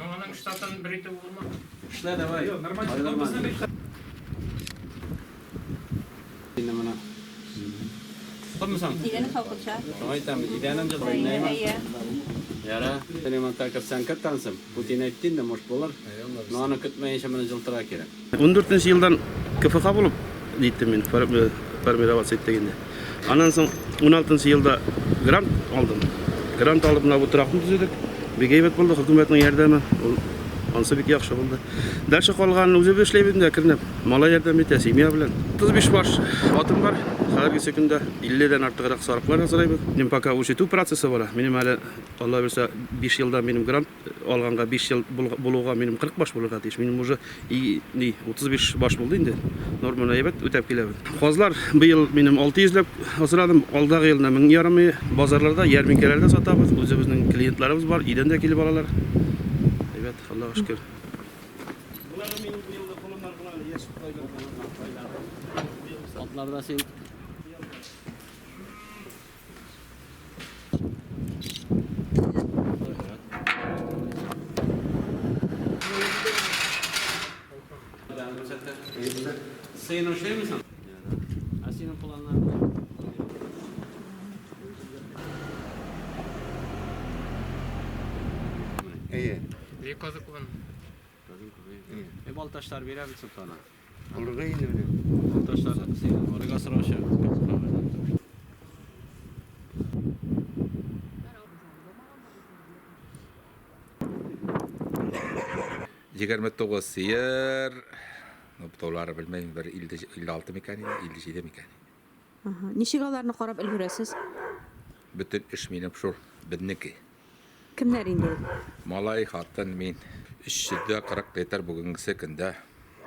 Onun штаттан bir ite olma. İşler de var. Yok, normal olmasına bir Yine bana. Tutmuşsun. İdeni kalkışa. Tamam tamam. İdenem de oynayayım. Yara, benim antakar sen kattansın. Putin ettin de moş bolar. Nana kıtmayın şamana jıltıra kerem. 14 yıldan KFK bulup gittim men Parmera settegende. Andan soň 16 yılda grant aldım. Grant alıp bu turaktı düzedik. Bir geybet boldu hökümetiniň ýerdämi. Ansa bek ýakşy boldy. Därşe galganyny öze beşleýbin de kirnep. Mala ýerdäm etesi semýa bilen. 35 baş atym var. Hazırki sekünde 50'den artık sarıklar hazırlayıp. Benim paka uçutu prosesi var. Benim hala Allah verse 5 yılda benim grant alğanğa 5 yıl buluğa benim 40 baş buluğa diş. Benim уже 35 baş buldu indi. Normal evet ötep kelebin. Hozlar bu yıl benim 600 lap hazırladım. Alдағы yılda 1000 yarımı bazarlarda, yerminkelerde satабыз. Özümüzün klientlerimiz var. İden de kelip alalar. Evet, Allah'a şükür. Bunlar benim bu yılda kolumlar falan yes Atlarda sen Senin o şey misin? Senin planlar. İyi. Bir kazık kullan. Baltaşlar verir misin sana? Olur da yine öyle. Baltaşlar senin oraya sıra aşağı. Jigarmet toğuz sıyır. Noptoları bilmeyin bir 56 mekani, 57 mekani. Nişigalarını qarab ülgüresiz. Bütün iş benim şur, binniki. Kimler indi? Malay hattan men. İşçide 40 litre bugün sekinde.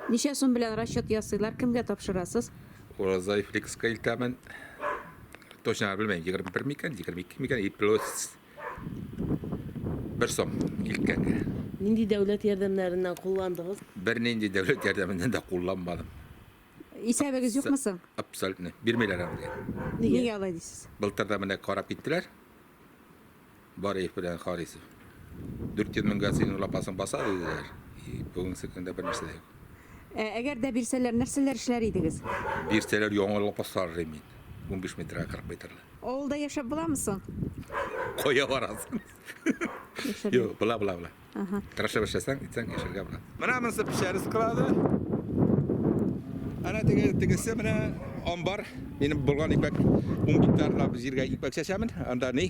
Nişe sun bilen raşat yasıylar kimge tapşırasız? Orazay flexka iltamen. Toşna bilmeyin, 21 mekan, 22 mekan, plus. Bir som ilken. Nindi devlet yardımlarından kullandınız? Bir nindi devlet yardımından da kullanmadım. İsabeniz yok musun? Absolutely. 1 milyar aldım. Niye alaydınız? Былтырда мына карап киттилер. Бар ef bilen харisi. 400 ming gasin lapasın basa dediler. Bugün sekende bir narsa yok. Eğer de bilseler nerseler işler idiğiz? Bir seler yoğun lapas sarır emin. 15 metre 40 metre. Oğulda yaşap bular mısın? Koya varasın. Yok bla bla bla. Tıraşa başlasan itsen yaşarga bla. Mana men sip şehri sıkıladı. Ana tegese mana ambar benim bulgan ipek 10 hektarla bir yerge ipek seçemin. Anda ne?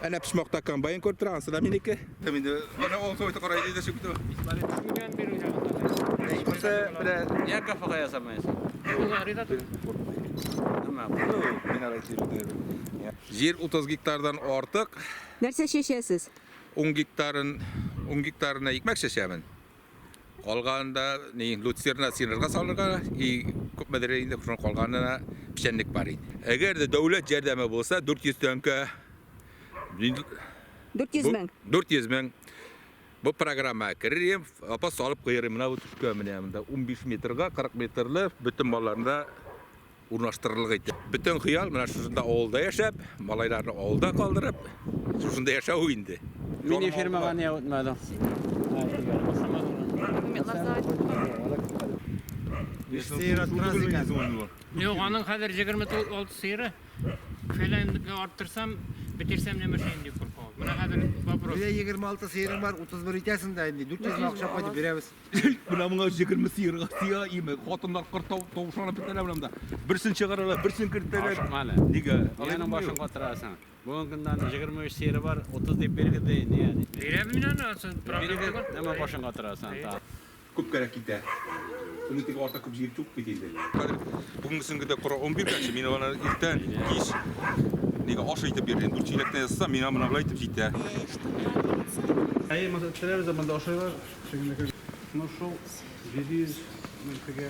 Ana pişmokta kambayın kurturan sıra menike. Tabii de ana o soyta koraydı da çıktı. Milyon bir hocam. Mesela bir Niye kafa yasamayız? Bu arada Tamam. yer 30 hektardan artık Nerse şeşesiz? 10 hektarına ekmek seçemin. Kalganda ne lütfirna sinirga salırga köp medereyinde kuşun kalganda pişenlik var idi. Eğer de devlet yardımı olsa 400 tönke 400 bin. 400 bin bu programa girerim apa salıp koyarım bu tuşkamında 15 metrega 40 metrli bütün mallarında urnaştırılgıydı. Bütün hıyal mana şunda avulda yaşap, malaylarını avulda kaldırıp şunda yaşau indi. Mini firmaga ne o'tmadi? Yok, onun kadar 26 sıyırı. Falan arttırsam, bitirsem ne meşeyin diye korkuyorum. Buna kadar vapur. Bir de 26 sıyırım var, 31 itesin indi. 400 bin akşam koydu biremiz. Buna mına 20 sıyırga sıyırga ime. Hatunlar kırtav tavuşana bitene bilemde. Birsin çıkarırlar, birsin kırtırlar. Aşıkmalı. Niga? Yanın başın katırasın. Bugünkünden 23 seyri var, 30 deyip belirgide ne yani? Bilebilir miyim nasıl problem Belirgide yok? hemen başın katırasın. Kup gerek gitti. Bunu tek orta kup jir çok bitildi. Bugün süngüde kura 11 kaçı meni bana ilten giş. Niga aşı itip berdim. Bu çilekten yazsa meni amına bılaytıp gitti. Hayır, mesela tren zamanında aşağı var. Şimdi şu 700 metre